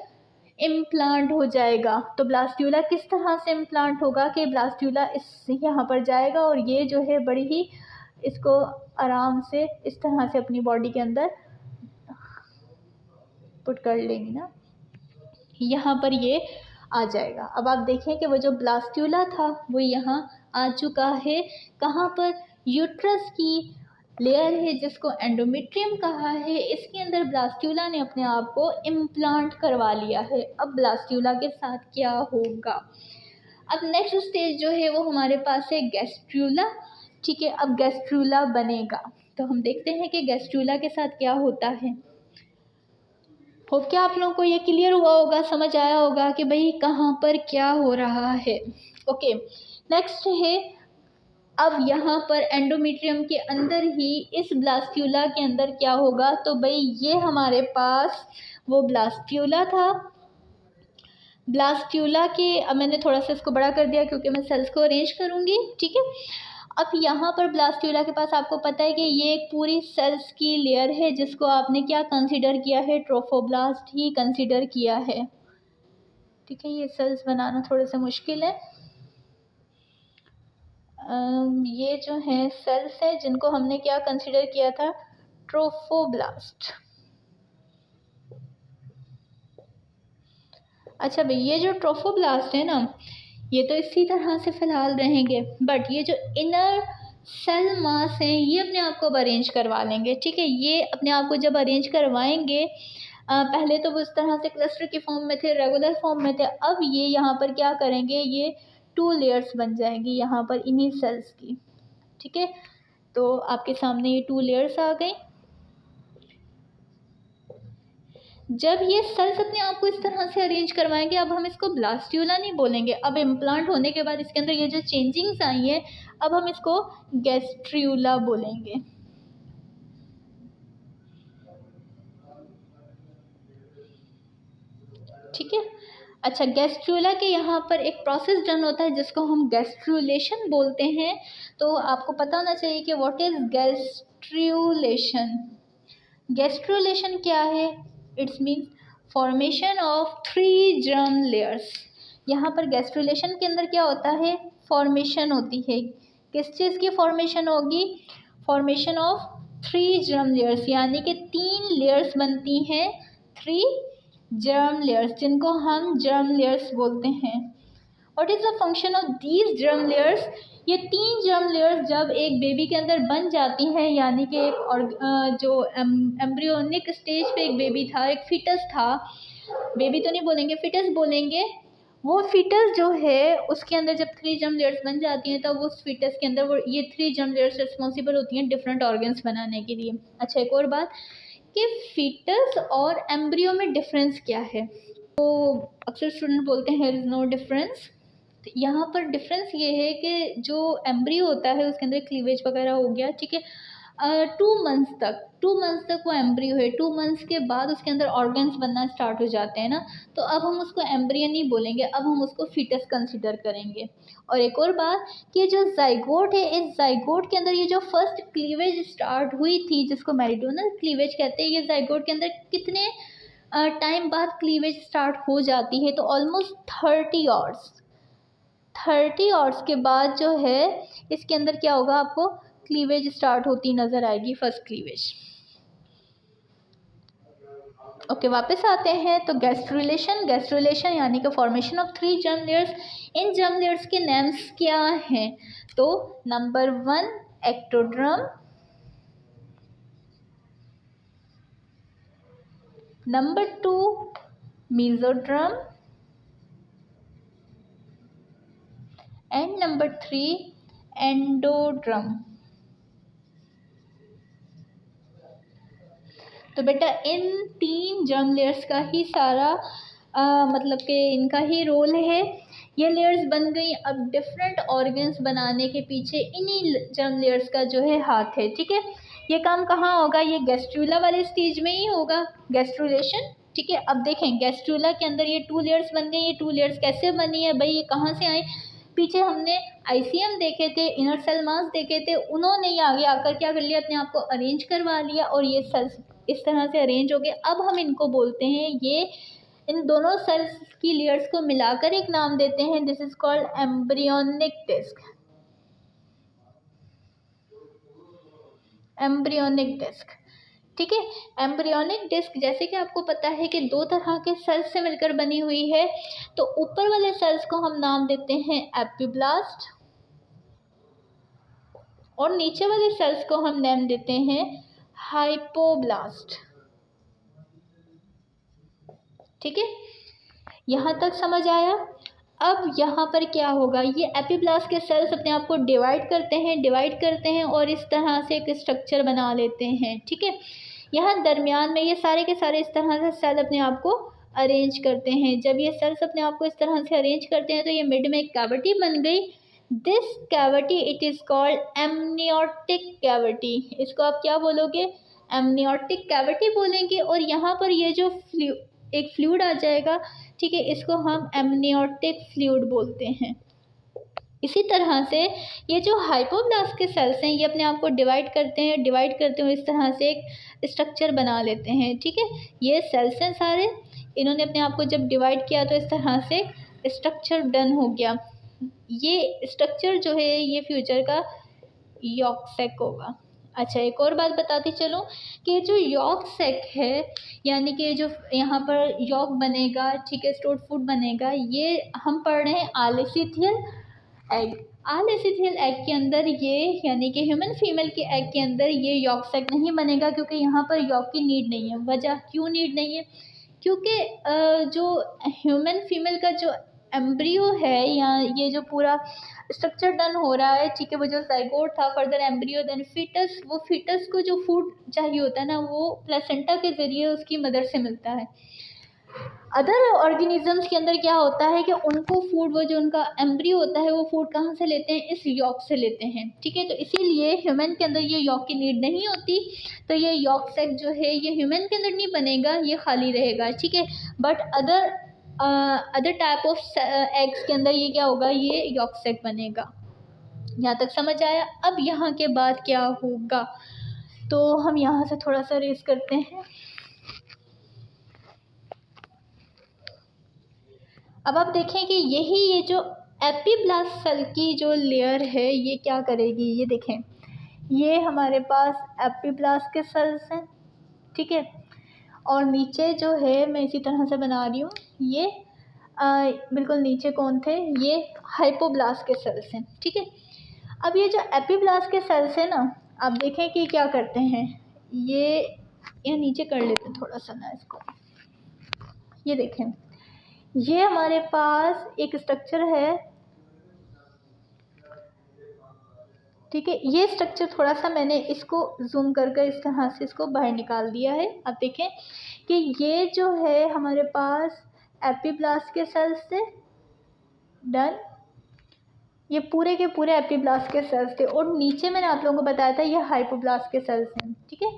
Speaker 1: इम्प्लांट हो जाएगा। तो ब्लास्टूला किस तरह से इम्प्लांट होगा कि ब्लास्टूला इस यहाँ पर जाएगा और ये जो है बड़ी ही इसको आराम से इस तरह से अपनी बॉडी के अंदर पुट कर लेंगी ना, यहाँ पर ये आ जाएगा। अब आप देखें कि वो जो ब्लास्टूला था वो यहाँ आ चुका है। कहाँ पर? यूट्रस की लेयर है जिसको एंडोमेट्रियम कहा है, इसके अंदर ब्लास्टूला ने अपने आप को इम्प्लांट करवा लिया है। अब ब्लास्टूला के साथ क्या होगा? अब नेक्स्ट स्टेज जो है वो हमारे पास है गैस्ट्रूला। ठीक है, अब गैस्ट्रूला बनेगा, तो हम देखते हैं कि गैस्ट्रूला के साथ क्या होता है। होप क्या आप लोगों को ये क्लियर हुआ होगा, समझ आया होगा कि भाई कहाँ पर क्या हो रहा है। ओके, नेक्स्ट है, अब यहाँ पर एंडोमेट्रियम के अंदर ही इस ब्लास्टूला के अंदर क्या होगा? तो भाई ये हमारे पास वो ब्लास्टूला था। ब्लास्टूला के, अब मैंने थोड़ा सा इसको बड़ा कर दिया क्योंकि मैं सेल्स को अरेंज करूँगी। ठीक है, अब यहाँ पर ब्लास्टूला के पास आपको पता है कि ये एक पूरी सेल्स की लेयर है जिसको आपने क्या कंसीडर किया है? ट्रोफोब्लास्ट ही कंसीडर किया है। ठीक है, ये सेल्स बनाना थोड़े से मुश्किल है। ये जो है सेल्स हैं जिनको हमने क्या कंसीडर किया था? ट्रोफोब्लास्ट। अच्छा भाई, ये जो ट्रोफोब्लास्ट है ना, ये तो इसी तरह से फ़िलहाल रहेंगे, बट ये जो इनर सेल मास हैं ये अपने आप को अब अरेंज करवा लेंगे। ठीक है, ये अपने आप को जब अरेंज करवाएंगे, पहले तो वो इस तरह से क्लस्टर के फॉर्म में थे, रेगुलर फॉर्म में थे, अब ये यहाँ पर क्या करेंगे? ये 2 लेयर्स बन जाएंगी यहाँ पर इन्हीं सेल्स की। ठीक है, तो आपके सामने ये 2 लेयर्स आ गई। जब ये सेल्स अपने आप को इस तरह से अरेंज करवाएंगे, अब हम इसको ब्लास्टूला नहीं बोलेंगे। अब इम्प्लांट होने के बाद इसके अंदर ये जो चेंजिंग्स आई हैं, अब हम इसको गैस्ट्रूला बोलेंगे। ठीक है, अच्छा, गैस्ट्रूला के यहाँ पर एक प्रोसेस डन होता है जिसको हम गैस्ट्रूलेशन बोलते हैं। तो आपको पता होना चाहिए कि व्हाट इज़ गैस्ट्रूलेशन। गैस्ट्रूलेशन क्या है? It's means formation of 3 germ layers. यहाँ पर गैस्ट्रूलेशन के अंदर क्या होता है? फॉर्मेशन होती है। किस चीज़ की फॉर्मेशन होगी? फॉर्मेशन ऑफ 3 जर्म लेयर्स, यानी कि 3 लेयर्स बनती हैं, 3 जर्म लेयर्स, जिनको हम जर्म लेयर्स बोलते हैं। What is the function of these germ layers? ये 3 जर्म लेयर्स जब एक बेबी के अंदर बन जाती हैं, यानी कि एक और जो एम्ब्रियोनिक स्टेज पे एक बेबी था, एक फिटस था, बेबी तो नहीं बोलेंगे, फिटस बोलेंगे, वो फिटस जो है उसके अंदर जब 3 जर्म लेयर्स बन जाती हैं, तब उस फिटस के अंदर वो ये 3 जर्म लेयर्स रिस्पॉन्सिबल होती हैं डिफरेंट ऑर्गन्स बनाने के लिए। अच्छा, एक और बात कि फिटस और एम्ब्रियो में डिफरेंस क्या है? तो अक्सर स्टूडेंट बोलते हैं देयर इज़ नो डिफरेंस। यहाँ पर डिफरेंस ये है कि जो एम्ब्रियो होता है उसके अंदर क्लीवेज वगैरह हो गया, ठीक है, 2 मंथ्स तक वो एम्ब्रियो है, 2 मंथ्स के बाद उसके अंदर ऑर्गन्स बनना स्टार्ट हो जाते हैं ना, तो अब हम उसको एम्ब्रियो नहीं बोलेंगे, अब हम उसको फिटस कंसिडर करेंगे। और एक और बात कि जो जाइगोट है, इस जाइगोट के अंदर ये जो फर्स्ट क्लीवेज स्टार्ट हुई थी, जिसको मेरिडोनल क्लीवेज कहते हैं, ये जाइगोट के अंदर कितने टाइम बाद क्लीवेज स्टार्ट हो जाती है? तो ऑलमोस्ट 30 आवर्स के बाद जो है इसके अंदर क्या होगा, आपको क्लीवेज स्टार्ट होती नज़र आएगी, फर्स्ट क्लीवेज। ओके, वापस आते हैं। तो गैस्ट्रुलेशन यानी कि फॉर्मेशन ऑफ 3 जर्म लेयर्स। इन जर्म लेयर्स के नेम्स क्या हैं? तो number 1 ectoderm, number 2 mesoderm and number 3 endoderm. तो बेटा इन 3 जर्म लेयर्स का ही सारा मतलब कि इनका ही रोल है। ये लेयर्स बन गई, अब डिफरेंट ऑर्गन्स बनाने के पीछे इन्हीं जर्म लेयर्स का जो है हाथ है, ठीक है। ये काम कहाँ होगा? ये गैस्ट्रूला वाले स्टेज में ही होगा, गैस्ट्रुलेशन, ठीक है। अब देखें गैस्ट्रूला के अंदर ये 2 लेयर्स बन गई, ये 2 लेयर्स कैसे बनी है भाई, ये कहाँ से आई? पीछे हमने आईसीएम देखे थे, इनर सेल मास देखे थे, उन्होंने ये आगे आकर क्या कर लिया, अपने आप को अरेंज करवा लिया और ये सेल्स इस तरह से अरेंज हो गए। अब हम इनको बोलते हैं, ये इन दोनों सेल्स की लेयर्स को मिलाकर एक नाम देते हैं, this is called embryonic disc. Embryonic disc, ठीक है। एम्ब्रियोनिक डिस्क जैसे कि आपको पता है कि 2 तरह के सेल्स से मिलकर बनी हुई है। तो ऊपर वाले सेल्स को हम नाम देते हैं एपिब्लास्ट और नीचे वाले सेल्स को हम नाम देते हैं हाइपोब्लास्ट, ठीक है। यहाँ तक समझ आया? अब यहाँ पर क्या होगा, ये एपिब्लास्ट के सेल्स अपने आप को डिवाइड करते हैं और इस तरह से एक स्ट्रक्चर बना लेते हैं, ठीक है। यहाँ दरमियान में ये सारे के सारे इस तरह से सेल अपने आप को अरेंज करते हैं। जब ये सेल्स अपने आप को इस तरह से अरेंज करते हैं तो ये मिड में एक कैविटी बन गई। This cavity it is called amniotic cavity. इसको आप क्या बोलोगे? एमनियोटिक कैविटी बोलेंगे। और यहाँ पर ये जो एक फ्लूइड आ जाएगा, ठीक है, इसको हम एमनियोटिक फ्लूइड बोलते हैं। इसी तरह से ये जो हाइपोब्लास्ट के सेल्स हैं, ये अपने आप को डिवाइड करते हुए इस तरह से एक स्ट्रक्चर बना लेते हैं, ठीक है। ये सेल्स हैं सारे, इन्होंने अपने आप को जब डिवाइड किया तो इस तरह से स्ट्रक्चर डन हो गया। ये स्ट्रक्चर जो है ये फ्यूचर का यॉर्क सैक होगा। अच्छा, एक और बात बताती चलूँ कि जो यॉर्क सैक है, यानी कि जो यहाँ पर यॉर्क बनेगा, ठीक है, स्टोर्ड फूड बनेगा, ये हम पढ़ रहे हैं आलेसिथियल एग। आलेसिथियल एग के अंदर ये, यानी कि ह्यूमन फीमेल के एग के अंदर ये यॉर्क सैक नहीं बनेगा, क्योंकि यहाँ पर यॉर्क की नीड नहीं है। वजह क्यों नीड नहीं है? क्योंकि जो ह्यूमन फीमेल का जो एम्ब्रियो है या ये जो पूरा स्ट्रक्चर डन हो रहा है, ठीक है, वो जो जाइगोट था, फर्दर एम्ब्रियो, देन फीटस, वो फीटस को जो फूड चाहिए होता है ना, वो प्लेसेंटा के ज़रिए उसकी मदर से मिलता है। अदर ऑर्गेनिजम्स के अंदर क्या होता है कि उनको फूड, वो जो उनका एम्ब्रियो होता है, वो फूड कहाँ से लेते हैं? इस यॉर्क से लेते हैं, ठीक है। तो इसीलिए ह्यूमन के अंदर ये यॉर्क की नीड नहीं होती। तो ये यॉर्क सैक जो है ये ह्यूमन के अंदर नहीं बनेगा, ये खाली रहेगा, ठीक है। But other type of eggs के अंदर ये क्या होगा, ये यॉर्क सैक बनेगा। यहाँ तक समझ आया? अब यहाँ के बाद क्या होगा, तो हम यहाँ से थोड़ा सा रेस करते हैं। अब आप देखें कि ये जो एपिब्लास्ट सेल की जो लेयर है, ये क्या करेगी, ये देखें, ये हमारे पास एपिब्लास्ट के सेल्स हैं, ठीक है। और नीचे जो है मैं इसी तरह से बना रही हूँ, ये बिल्कुल नीचे कौन थे, ये हाइपोब्लास्ट के सेल्स हैं, ठीक है। अब ये जो एपिब्लास्ट के सेल्स हैं ना, आप देखें कि क्या करते हैं, ये नीचे कर लेते हैं थोड़ा सा ना इसको। ये देखें, ये हमारे पास एक स्ट्रक्चर है, ठीक है। ये स्ट्रक्चर थोड़ा सा मैंने इसको जूम कर इस तरह से इसको बाहर निकाल दिया है। अब देखें कि ये जो है हमारे पास एपिब्लास्ट के सेल्स थे, डन। ये पूरे के पूरे एपिब्लास्ट के सेल्स थे, और नीचे मैंने आप लोगों को बताया था ये हाइपोब्लास्ट के सेल्स हैं, ठीक है।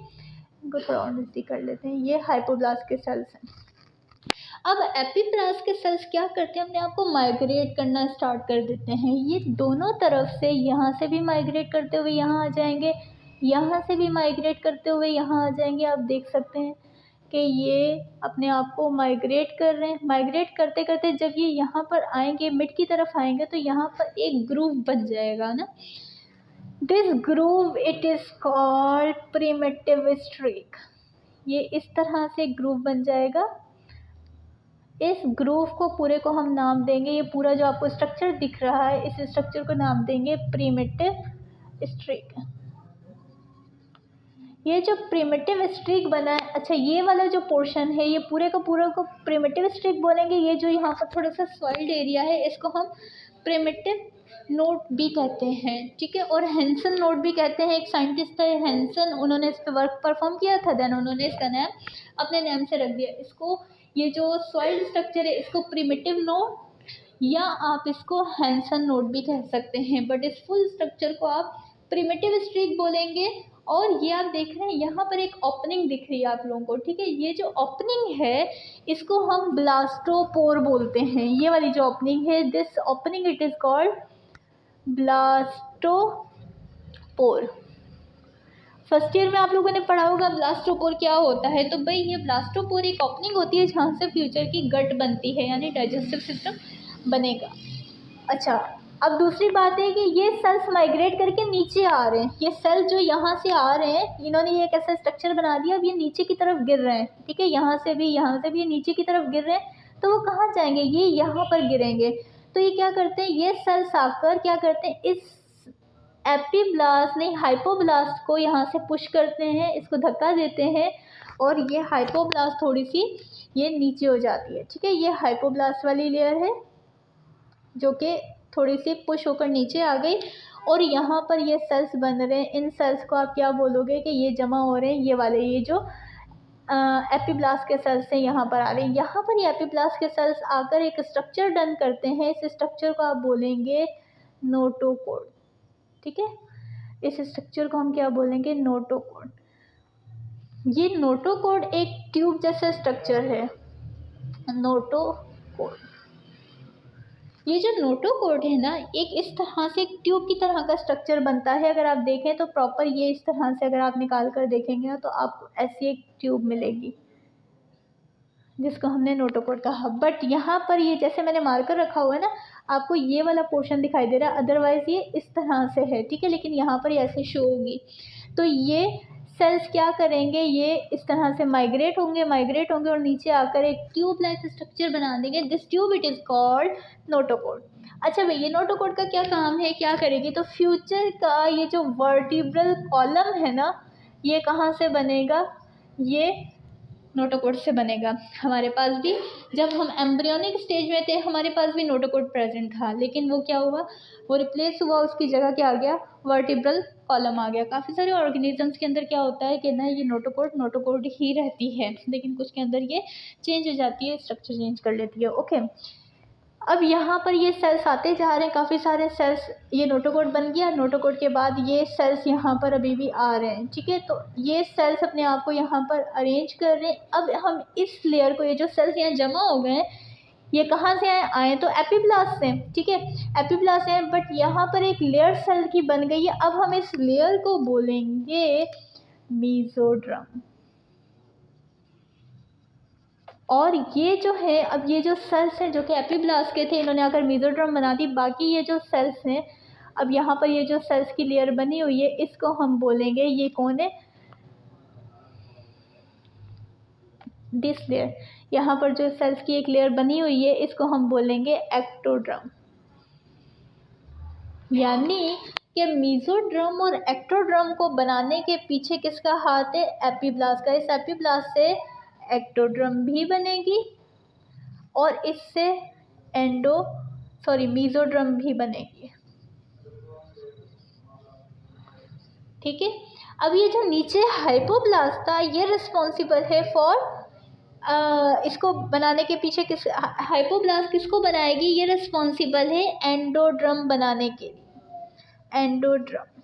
Speaker 1: इनको थोड़ा और नज़दीक कर लेते हैं, ये हाइपोब्लास्ट के सेल्स हैं। अब एपिब्लास्ट के सेल्स क्या करते हैं, अपने आप को माइग्रेट करना स्टार्ट कर देते हैं। ये दोनों तरफ से, यहाँ से भी माइग्रेट करते हुए यहाँ आ जाएंगे, यहाँ से भी माइग्रेट करते हुए यहाँ आ जाएंगे। आप देख सकते हैं कि ये अपने आप को माइग्रेट कर रहे हैं। माइग्रेट करते करते जब ये यहाँ पर आएंगे, मिड की तरफ आएंगे, तो यहाँ पर एक ग्रूव बन जाएगा ना। This groove it is called primitive streak. ये इस तरह से ग्रूव बन जाएगा। इस ग्रूव को पूरे को हम नाम देंगे, ये पूरा जो आपको स्ट्रक्चर दिख रहा है, इस स्ट्रक्चर को नाम देंगे प्रिमिटिव स्ट्रीक। ये जो प्रिमिटिव स्ट्रीक बना है, अच्छा ये वाला जो पोर्शन है, ये पूरे का पूरा को प्रिमिटिव स्ट्रीक बोलेंगे। ये जो यहाँ पर थोड़ा सा सॉइल्ड एरिया है, इसको हम प्रिमिटिव नोट भी कहते हैं, ठीक है। और हैंसन नोट भी कहते हैं। एक साइंटिस्ट है हैंसन, उन्होंने इस पर वर्क परफॉर्म किया था, देन उन्होंने इसका नाम अपने नाम से रख दिया इसको। ये जो सॉइल्ड स्ट्रक्चर है, इसको प्रिमिटिव नोट या आप इसको हैंसन नोट भी कह सकते हैं, बट इस फुल स्ट्रक्चर को आप प्रिमिटिव स्ट्रीक बोलेंगे। और ये आप देख रहे हैं यहाँ पर एक ओपनिंग दिख रही है आप लोगों को, ठीक है। ये जो ओपनिंग है, इसको हम ब्लास्टोपोर बोलते हैं। ये वाली जो ओपनिंग है, this opening it is called blastopore. First year में आप लोगों ने पढ़ा होगा ब्लास्टोपोर क्या होता है। तो भाई ये ब्लास्टोपोर एक ओपनिंग होती है जहाँ से फ्यूचर की गट बनती है, यानी डाइजेस्टिव सिस्टम बनेगा। अच्छा, अब दूसरी बात है कि ये सेल्स माइग्रेट करके नीचे आ रहे हैं। ये सेल जो यहाँ से आ रहे हैं, इन्होंने ये एक ऐसा स्ट्रक्चर बना दिया, अब ये नीचे की तरफ गिर रहे हैं, ठीक है। यहाँ से भी ये नीचे की तरफ गिर रहे हैं, तो वो कहाँ जाएंगे, ये यहाँ पर गिरेंगे। तो ये क्या करते हैं, ये सेल्स आकर क्या करते हैं, इस एपिब्लास्ट नहीं हाइपोब्लास्ट को यहाँ से पुश करते हैं, इसको धक्का देते हैं, और ये हाइपोब्लास्ट थोड़ी सी ये नीचे हो जाती है, ठीक है। ये हाइपोब्लास्ट वाली लेयर है जो कि थोड़ी सी पुश होकर नीचे आ गई, और यहाँ पर ये सेल्स बन रहे हैं। इन सेल्स को आप क्या बोलोगे कि ये जमा हो रहे हैं, ये वाले, ये जो एपिब्लास्ट के सेल्स हैं यहाँ पर आ रहे हैं। यहाँ पर ये एपिब्लास्ट के सेल्स आकर एक स्ट्रक्चर डन करते हैं। इस स्ट्रक्चर को आप बोलेंगे नोटोकोड, ठीक है। इस स्ट्रक्चर को हम क्या बोलेंगे, नोटोकोड। ये नोटोकोड एक ट्यूब जैसा स्ट्रक्चर है, नोटोकोड। ये जो नोटोकोड है ना, एक इस तरह से एक ट्यूब की तरह का स्ट्रक्चर बनता है। अगर आप देखें तो प्रॉपर ये इस तरह से अगर आप निकाल कर देखेंगे तो आपको ऐसी एक ट्यूब मिलेगी जिसको हमने नोटोकोड कहा। बट यहाँ पर ये जैसे मैंने मार्कर रखा हुआ है ना, आपको ये वाला पोर्शन दिखाई दे रहा है, अदरवाइज़ ये इस तरह से है, ठीक है। लेकिन यहाँ पर ये ऐसे शो होगी। तो ये सेल्स क्या करेंगे, ये इस तरह से माइग्रेट होंगे और नीचे आकर एक ट्यूब लाइक स्ट्रक्चर बना देंगे। This tube it is called notochord. अच्छा भाई, ये नोटोकोड का क्या काम है, क्या करेगी, तो फ्यूचर का ये जो वर्टिब्रल कॉलम है ना, ये कहाँ से बनेगा, ये नोटोकोड से बनेगा। हमारे पास भी जब हम एम्ब्रियोनिक स्टेज में थे, हमारे पास भी नोटोकोड प्रेजेंट था, लेकिन वो क्या हुआ, वो रिप्लेस हुआ, उसकी जगह क्या आ गया, वर्टिब्रल कॉलम आ गया। काफ़ी सारे ऑर्गेनिजम्स के अंदर क्या होता है कि ना, ये नोटोकोड ही रहती है, लेकिन कुछ के अंदर ये चेंज हो जाती है, स्ट्रक्चर चेंज कर लेती है। ओके, अब यहाँ पर ये सेल्स आते जा रहे हैं, काफ़ी सारे सेल्स, ये नोटोकोड बन गया। नोटोकोड के बाद ये सेल्स यहाँ पर अभी भी आ रहे हैं, ठीक है। तो ये सेल्स अपने आप को यहाँ पर अरेंज कर रहे हैं। अब हम इस लेयर को, ये जो सेल्स यहाँ जमा हो गए हैं, ये कहाँ से आए तो एपिब्लास्ट से, ठीक है, एपिब्लास्ट से। बट यहाँ पर एक लेयर सेल की बन गई है। अब हम इस लेयर को बोलेंगे मेसोड्रम। और ये जो है, अब ये जो सेल्स हैं जो कि एपिब्लास्ट के थे, इन्होंने आकर मेसोड्रम बना दी। बाकी ये जो सेल्स हैं, अब यहाँ पर ये जो सेल्स की लेयर बनी हुई है इसको हम बोलेंगे, ये कौन है, दिस लेयर। यहाँ पर जो सेल्स की एक लेयर बनी हुई है इसको हम बोलेंगे एक्टोड्रम। यानी कि मेसोड्रम और एक्टोड्रम को बनाने के पीछे किसका हाथ है, एपीब्लास्ट का। इस एपीब्लास्ट से एक्टोड्रम भी बनेगी और इससे मेसोड्रम भी बनेगी। ठीक है। अब ये जो नीचे हाइपोब्लास्ट था ये रिस्पॉन्सिबल है फॉर इसको बनाने के पीछे हाइपोब्लास्ट किसको बनाएगी, ये रिस्पॉन्सिबल है एंडोड्रम बनाने के लिए, एंडोड्रम।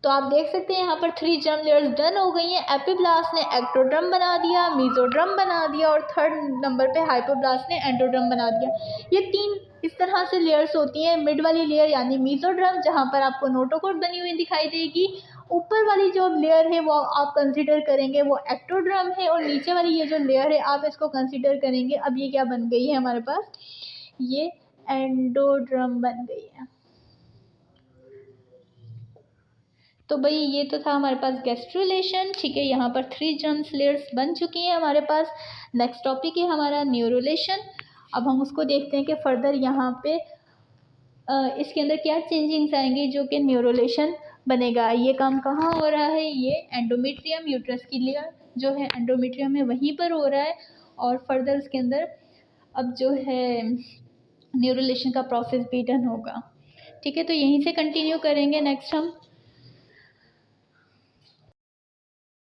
Speaker 1: तो आप देख सकते हैं यहाँ पर 3 जर्म लेयर्स डन हो गई हैं। एपीब्लास्ट ने एक्टोड्रम बना दिया, मेसोड्रम बना दिया और 3rd नंबर पे हाइपोब्लास्ट ने एंडोड्रम बना दिया। ये 3 इस तरह से लेयर्स होती हैं। मिड वाली लेयर यानी मेसोड्रम, जहाँ पर आपको नोटोकोट बनी हुई दिखाई देगी। ऊपर वाली जो लेयर है वो आप कंसीडर करेंगे वो एक्टोड्रम है, और नीचे वाली ये जो लेयर है आप इसको कंसीडर करेंगे, अब ये क्या बन गई है हमारे पास, ये एंडोड्रम बन गई है। तो भाई ये तो था हमारे पास गैस्ट्रुलेशन। ठीक है, यहाँ पर 3 जर्म लेयर्स बन चुकी हैं हमारे पास। नेक्स्ट टॉपिक है हमारा न्यूरोलेशन। अब हम उसको देखते हैं कि फर्दर यहाँ पे इसके अंदर क्या चेंजिंग्स आएंगे जो कि न्यूरोलेशन बनेगा। ये काम कहाँ हो रहा है, ये एंडोमेट्रियम, यूट्रस की लेयर जो है एंडोमेट्रियम है वहीं पर हो रहा है, और फर्दर उसके अंदर अब जो है न्यूरोलेशन का प्रोसेस भी डन होगा। ठीक है, तो यहीं से कंटिन्यू करेंगे नेक्स्ट हम